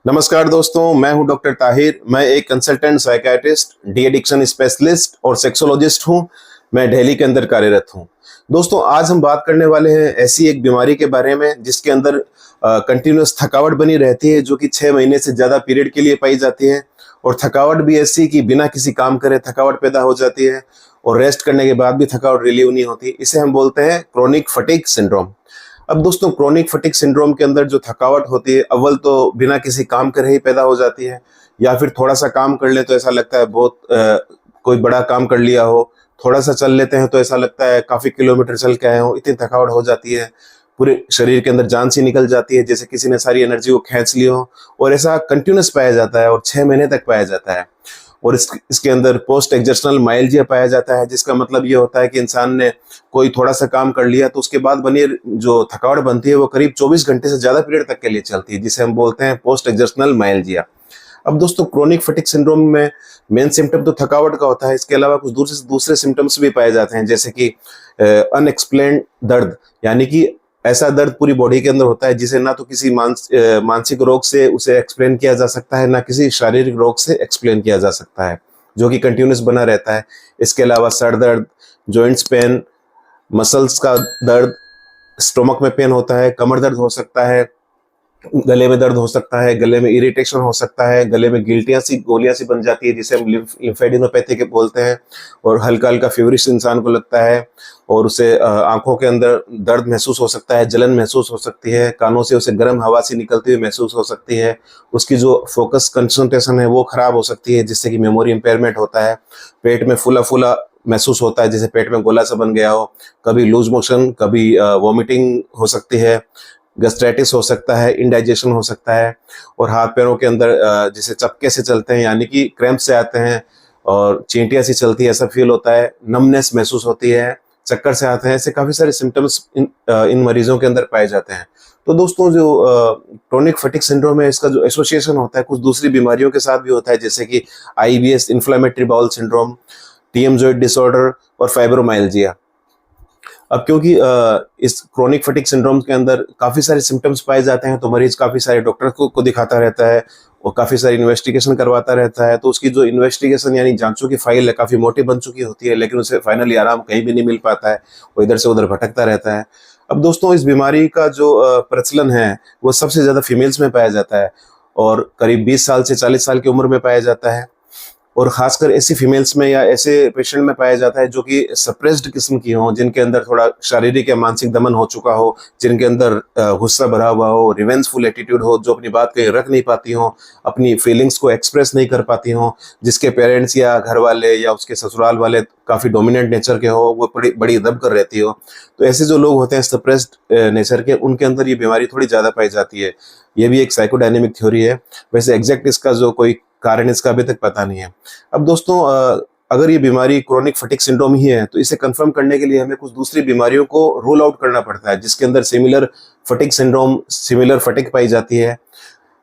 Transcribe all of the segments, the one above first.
नमस्कार दोस्तों, मैं हूं डॉक्टर ताहिर। मैं एक consultant psychiatrist, de addiction specialist और सेक्सोलॉजिस्ट हूं। मैं दिल्ली के अंदर कार्यरत हूं। दोस्तों, आज हम बात करने वाले हैं ऐसी एक बीमारी के बारे में जिसके अंदर कंटिन्यूस थकावट बनी रहती है, जो कि 6 महीने से ज़्यादा पीरियड के लिए पाई जाती है। और थकावट भी ऐसी कि बिना किसी काम करे थकावट पैदा हो जाती है और रेस्ट करने के बाद भी थकावट रिलीव नहीं होती। इसे हम बोलते हैं क्रोनिक फटीग सिंड्रोम। अब दोस्तों, क्रोनिक फटीग सिंड्रोम के अंदर जो थकावट होती है, अव्वल तो बिना किसी काम करे ही पैदा हो जाती है, या फिर थोड़ा सा काम कर ले तो ऐसा लगता है बहुत कोई बड़ा काम कर लिया हो। थोड़ा सा चल लेते हैं तो ऐसा लगता है काफी किलोमीटर चल के आए हो, इतनी थकावट हो जाती है। पूरे शरीर के अंदर जान सी निकल जाती है, जैसे किसी ने सारी एनर्जी को खींच ली हो। और ऐसा कंटिन्यूस पाया जाता है और 6 महीने तक पाया जाता है। और इसके अंदर पोस्ट एक्जर्शनल माइल्जिया पाया जाता है, जिसका मतलब ये होता है कि इंसान ने कोई थोड़ा सा काम कर लिया तो उसके बाद बनी जो थकावट बनती है वो करीब 24 घंटे से ज्यादा पीरियड तक के लिए चलती है, जिसे हम बोलते हैं पोस्ट एक्जर्शनल माइल्जिया। अब दोस्तों, क्रोनिक फटीग सिंड्रोम में मेन सिम्टम तो थकावट का होता है। इसके अलावा कुछ दूसरे सिम्टम्स भी पाए जाते हैं, जैसे कि अनएक्सप्लेन्ड दर्द, यानी कि ऐसा दर्द पूरी बॉडी के अंदर होता है जिसे ना तो किसी मानसिक रोग से उसे एक्सप्लेन किया जा सकता है, ना किसी शारीरिक रोग से एक्सप्लेन किया जा सकता है, जो कि कंटिन्यूस बना रहता है। इसके अलावा सर दर्द, जॉइंट्स पेन, मसल्स का दर्द, स्टोमक में पेन होता है, कमर दर्द हो सकता है, गले में दर्द हो सकता है, गले में इरिटेशन हो सकता है, गले में गिल्टियां सी गोलियां सी बन जाती है जिसे हम लिम्फेडिनोपैथी के बोलते हैं। और हल्का हल्का फीवरिश इंसान को लगता है और उसे आंखों के अंदर दर्द महसूस हो सकता है, जलन महसूस हो सकती है, कानों से उसे गर्म हवा सी निकलती हुई महसूस हो सकती है। उसकी जो फोकस कंसंट्रेशन है वो खराब हो सकती है, जिससे कि मेमोरी इंपेयरमेंट होता है। पेट में फूला फूला महसूस होता है, जैसे पेट में गोला सा बन गया हो। कभी लूज मोशन, कभी वॉमिटिंग हो सकती है, गैस्ट्राइटिस हो सकता है, इंडाइजेशन हो सकता है। और हाथ पैरों के अंदर जैसे चपके से चलते हैं, यानी कि क्रैम्प से आते हैं और चींटियां सी चलती है, ऐसा फील होता है। नमनेस महसूस होती है, चक्कर से आते हैं। ऐसे काफी सारे सिम्टम्स इन मरीजों के अंदर पाए जाते हैं। तो दोस्तों, जो क्रोनिक फटीग सिंड्रोम है, इसका जो एसोसिएशन होता है कुछ दूसरी बीमारियों के साथ भी होता है, जैसे कि IBS, inflammatory bowel syndrome, TM joint disorder और फाइब्रोमाइल्जिया। अब क्योंकि इस क्रोनिक फटीग सिंड्रोम के अंदर काफी सारे सिम्टम्स पाए जाते हैं, तो मरीज काफी सारे डॉक्टर को दिखाता रहता है और काफी सारी इन्वेस्टिगेशन करवाता रहता है। तो उसकी जो इन्वेस्टिगेशन यानी जांचों की फाइल है काफी मोटी बन चुकी होती है, लेकिन उसे फाइनली आराम कहीं भी नहीं मिल पाता है। वो इधर से उधर भटकता रहता है। अब दोस्तों, इस बीमारी का जो प्रचलन है वो सबसे ज्यादा फीमेल्स में पाया जाता है और करीब 20 साल से 40 साल की उम्र में पाया जाता है। और खासकर ऐसी फीमेल्स में या ऐसे पेशेंट में पाया जाता है जो कि सप्रेस्ड किस्म की हो, जिनके अंदर थोड़ा शारीरिक या मानसिक दमन हो चुका हो, जिनके अंदर गुस्सा भरा हुआ हो, रिवेंजफुल एटीट्यूड हो, जो अपनी बात कहीं रख नहीं पाती हो, अपनी फीलिंग्स को एक्सप्रेस नहीं कर पाती हो, जिसके पेरेंट्स या घर वाले या उसके ससुराल वाले काफी डोमिनेंट नेचर के हो, वो बड़ी बड़ी दब कर रहती हो। तो ऐसे जो लोग होते हैं सप्रेस्ड नेचर के, उनके अंदर ये बीमारी थोड़ी ज्यादा पाई जाती है। ये भी एक साइकोडायनेमिक थ्योरी है। वैसे एग्जैक्ट इसका जो कोई कारण इसका अभी तक पता नहीं है। अब दोस्तों, अगर ये बीमारी क्रोनिक फटीग सिंड्रोम ही है, तो इसे कंफर्म करने के लिए हमें कुछ दूसरी बीमारियों को रूल आउट करना पड़ता है, जिसके अंदर similar fatigue syndrome, similar fatigue पाई जाती है।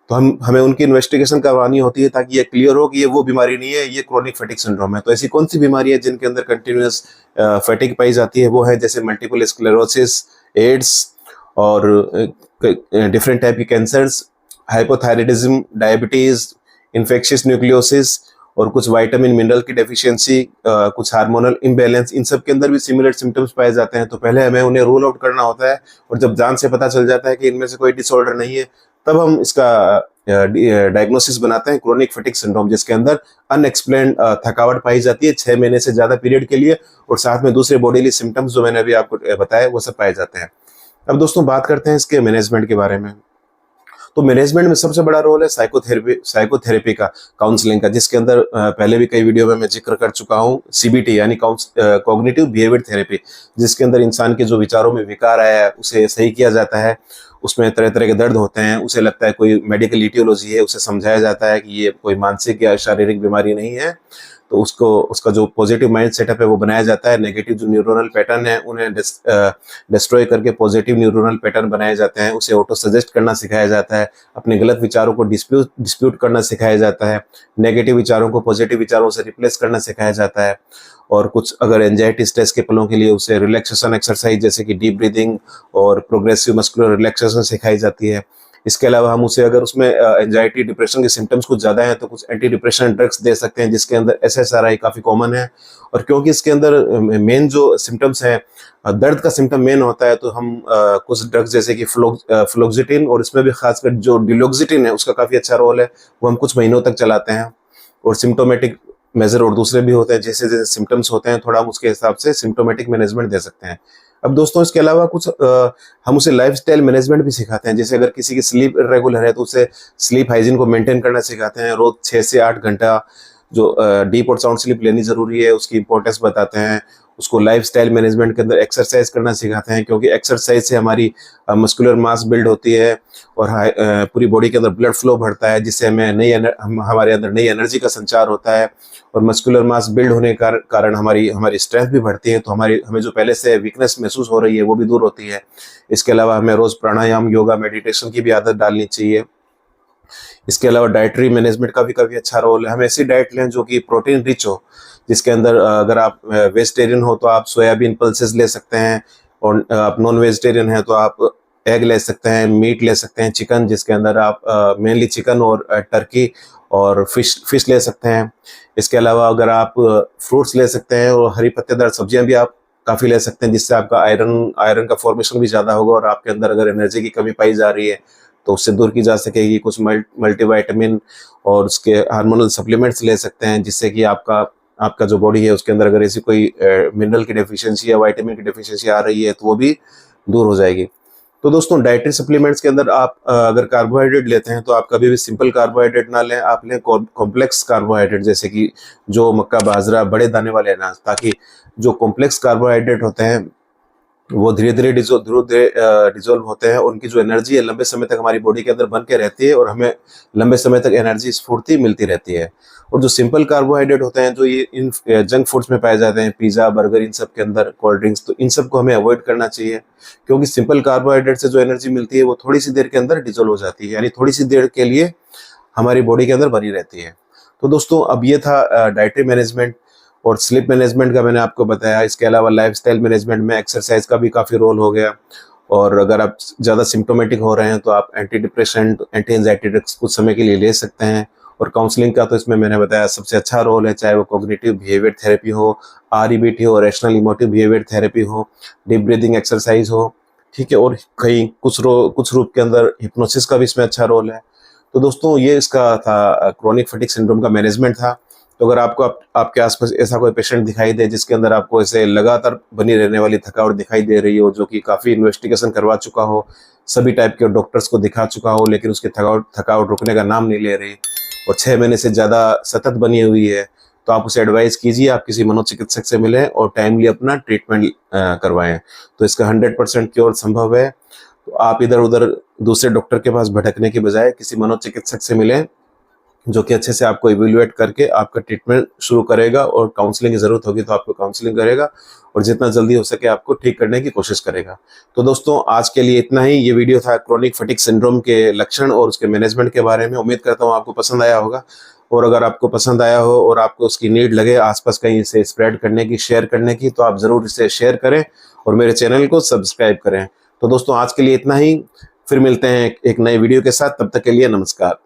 तो हमें उनकी इन्वेस्टिगेशन करवानी होती है ताकि ये क्लियर हो कि ये वो बीमारी नहीं है, ये क्रोनिक फटीग सिंड्रोम है। तो ऐसी कौन सी बीमारी है जिनके अंदर कंटिन्यूअस फटीग पाई जाती है? वो है जैसे मल्टीपल स्क्लेरोसिस, एड्स और डिफरेंट टाइप के कैंसर्स, हाइपोथायराइडिज्म, डायबिटीज, इन्फेक्शियस न्यूक्लियोसिस और कुछ विटामिन मिनरल की डेफिशिएंसी, कुछ हार्मोनल इम्बैलेंस। इन सब के अंदर भी सिमिलर सिम्टम्स पाए जाते हैं। तो पहले हमें उन्हें रूल आउट करना होता है, और जब जांच से पता चल जाता है कि इनमें से कोई डिसऑर्डर नहीं है, तब हम इसका डायग्नोसिस बनाते हैं क्रोनिक फटीग सिंड्रोम, जिसके अंदर अनएक्सप्लेन्ड थकावट पाई जाती है 6 महीने से ज्यादा पीरियड के लिए, और साथ में दूसरे बॉडीली सिम्टम्स जो मैंने अभी आपको बताया वो सब पाए जाते हैं। अब दोस्तों, बात करते हैं इसके मैनेजमेंट के बारे में। तो मैनेजमेंट में सबसे बड़ा रोल है साइकोथेरेपी का, काउंसलिंग का, जिसके अंदर पहले भी कई वीडियो में मैं जिक्र कर चुका हूँ। सीबीटी यानी कॉग्निटिव बिहेवियर थेरेपी, जिसके अंदर इंसान के जो विचारों में विकार आया है उसे सही किया जाता है। उसमें तरह तरह के दर्द होते हैं, उसे लगता है कोई मेडिकल इटियोलॉजी है, उसे समझाया जाता है कि ये कोई मानसिक या शारीरिक बीमारी नहीं है। तो उसका जो पॉजिटिव माइंड सेटअप है वो बनाया जाता है। नेगेटिव जो न्यूरोनल पैटर्न है उन्हें डिस्ट्रॉय करके पॉजिटिव न्यूरोनल पैटर्न बनाए जाते हैं। उसे ऑटो सजेस्ट करना सिखाया जाता है। अपने गलत विचारों को डिस्प्यूट करना सिखाया जाता है। नेगेटिव विचारों को पॉजिटिव विचारों से रिप्लेस करना सिखाया जाता है। और कुछ अगर एंजाइटी स्ट्रेस के पलों के लिए उसे रिलैक्सेशन एक्सरसाइज जैसे कि डीप ब्रीदिंग और प्रोग्रेसिव मस्कुलर रिलैक्सेशन सिखाई जाती है। इसके अलावा हम उसे अगर उसमें एंजाइटी डिप्रेशन के सिम्टम्स कुछ ज़्यादा हैं तो कुछ एंटी डिप्रेशन ड्रग्स दे सकते हैं, जिसके अंदर SSRI काफ़ी कॉमन है। और क्योंकि इसके अंदर मेन जो सिम्टम्स हैं, दर्द का सिम्टम मेन होता है, तो हम कुछ ड्रग्स जैसे कि फ्लोक्सिटिन, और इसमें भी खासकर जो डिलोक्सिटिन है उसका काफ़ी अच्छा रोल है, वो हम कुछ महीनों तक चलाते हैं। और सिम्टोमेटिक मेजर और दूसरे भी होते हैं, जैसे जैसे सिम्टम्स होते हैं थोड़ा हम उसके हिसाब से सिम्टोमेटिक मैनेजमेंट दे सकते हैं। अब दोस्तों इसके अलावा कुछ हम उसे लाइफस्टाइल मैनेजमेंट भी सिखाते हैं। जैसे अगर किसी की स्लीप इरेगुलर है तो उसे स्लीप हाइजीन को मेंटेन करना सिखाते हैं। रोज 6 से 8 घंटा जो डीप और साउंड स्लीप लेनी जरूरी है उसकी इंपॉर्टेंस बताते हैं। उसको लाइफस्टाइल मैनेजमेंट के अंदर एक्सरसाइज करना सिखाते हैं, क्योंकि एक्सरसाइज से हमारी मस्कुलर मास बिल्ड होती है और पूरी बॉडी के अंदर ब्लड फ्लो बढ़ता है, जिससे हमारे अंदर नई एनर्जी का संचार होता है। और मस्कुलर मास बिल्ड होने के कारण हमारी स्ट्रेंथ भी बढ़ती है, तो हमें जो पहले से वीकनेस महसूस हो रही है वो भी दूर होती है। इसके अलावा हमें रोज प्राणायाम, योगा, मेडिटेशन की भी आदत डालनी चाहिए। इसके अलावा डाइटरी मैनेजमेंट का भी काफ़ी अच्छा रोल है। हम ऐसी डाइट लें जो कि प्रोटीन रिच हो, जिसके अंदर अगर आप वेजिटेरियन हो तो आप सोयाबीन पल्सेस ले सकते हैं, और आप नॉन वेजिटेरियन हैं तो आप एग ले सकते हैं, मीट ले सकते हैं, चिकन, जिसके अंदर आप मेनली चिकन और टर्की और फिश ले सकते हैं। इसके अलावा अगर आप फ्रूट्स ले सकते हैं, और हरी पत्तेदार सब्जियां भी आप काफ़ी ले सकते हैं, जिससे आपका आयरन का फॉर्मेशन भी ज़्यादा होगा, और आपके अंदर अगर एनर्जी की कमी पाई जा रही है तो उससे दूर की जा सकेगी। कुछ मल्टीविटामिन और उसके हार्मोनल सप्लीमेंट्स ले सकते हैं, जिससे कि आपका जो बॉडी है उसके अंदर अगर ऐसी कोई मिनरल की डेफिशिएंसी या विटामिन की डेफिशिएंसी आ रही है तो वो भी दूर हो जाएगी। तो दोस्तों डाइटरी सप्लीमेंट्स के अंदर आप अगर कार्बोहाइड्रेट लेते हैं तो आप कभी भी सिंपल कार्बोहाइड्रेट ना लें, आप लें कॉम्प्लेक्स कार्बोहाइड्रेट, जैसे कि जो मक्का, बाजरा, बड़े दाने वाले अनाज, ताकि जो कॉम्प्लेक्स कार्बोहाइड्रेट होते हैं वो धीरे धीरे डिजोल्व होते हैं। उनकी जो एनर्जी है लंबे समय तक हमारी बॉडी के अंदर बन के रहती है, और हमें लंबे समय तक एनर्जी, स्फूर्ति मिलती रहती है। और जो सिंपल कार्बोहाइड्रेट होते हैं, जो ये इन जंक फूड्स में पाए जाते हैं, पिज़्ज़ा, बर्गर, इन सब के अंदर, कोल्ड ड्रिंक्स, तो इन सब को हमें अवॉइड करना चाहिए, क्योंकि सिंपल कार्बोहाइड्रेट से जो एनर्जी मिलती है वो थोड़ी सी देर के अंदर डिजोल्व हो जाती है, यानी थोड़ी सी देर के लिए हमारी बॉडी के अंदर बनी रहती है। तो दोस्तों अब ये था डाइटरी मैनेजमेंट और स्लीप मैनेजमेंट का मैंने आपको बताया। इसके अलावा लाइफस्टाइल मैनेजमेंट में एक्सरसाइज का भी काफ़ी रोल हो गया। और अगर आप ज़्यादा सिम्टोमेटिक हो रहे हैं तो आप anti depression, anti anxiety drugs कुछ समय के लिए ले सकते हैं। और काउंसलिंग का तो इसमें मैंने बताया सबसे अच्छा रोल है, चाहे वो कॉग्निटिव बिहेवियर थेरेपी हो, REBT हो, रैशनल इमोटिव बिहेवियर थेरेपी हो, डीप ब्रीदिंग एक्सरसाइज हो, ठीक है। और कहीं कुछ रूप के अंदर हिप्नोसिस का भी इसमें अच्छा रोल है। तो दोस्तों ये इसका था क्रोनिक फटीग सिंड्रोम का मैनेजमेंट था। तो अगर आपको आपके आसपास ऐसा कोई पेशेंट दिखाई दे जिसके अंदर आपको ऐसे लगातार बनी रहने वाली थकावट दिखाई दे रही हो, जो कि काफ़ी इन्वेस्टिगेशन करवा चुका हो, सभी टाइप के डॉक्टर्स को दिखा चुका हो, लेकिन उसकी थकावट रुकने का नाम नहीं ले रही, और 6 महीने से ज़्यादा सतत बनी हुई है, तो आप उसे एडवाइस कीजिए आप किसी मनोचिकित्सक से मिलें और टाइमली अपना ट्रीटमेंट करवाएं। तो इसका 100% क्योर संभव है। तो आप इधर उधर दूसरे डॉक्टर के पास भटकने के बजाय किसी मनोचिकित्सक से मिलें, जो कि अच्छे से आपको इवेल्युएट करके आपका ट्रीटमेंट शुरू करेगा, और काउंसलिंग की ज़रूरत होगी तो आपको काउंसलिंग करेगा, और जितना जल्दी हो सके आपको ठीक करने की कोशिश करेगा। तो दोस्तों आज के लिए इतना ही। ये वीडियो था क्रोनिक फटीग सिंड्रोम के लक्षण और उसके मैनेजमेंट के बारे में। उम्मीद करता हूँ आपको पसंद आया होगा, और अगर आपको पसंद आया हो और आपको उसकी नीड लगे आसपास कहीं इसे स्प्रेड करने की, शेयर करने की, तो आप ज़रूर इसे शेयर करें और मेरे चैनल को सब्सक्राइब करें। तो दोस्तों आज के लिए इतना ही, फिर मिलते हैं एक नए वीडियो के साथ। तब तक के लिए नमस्कार।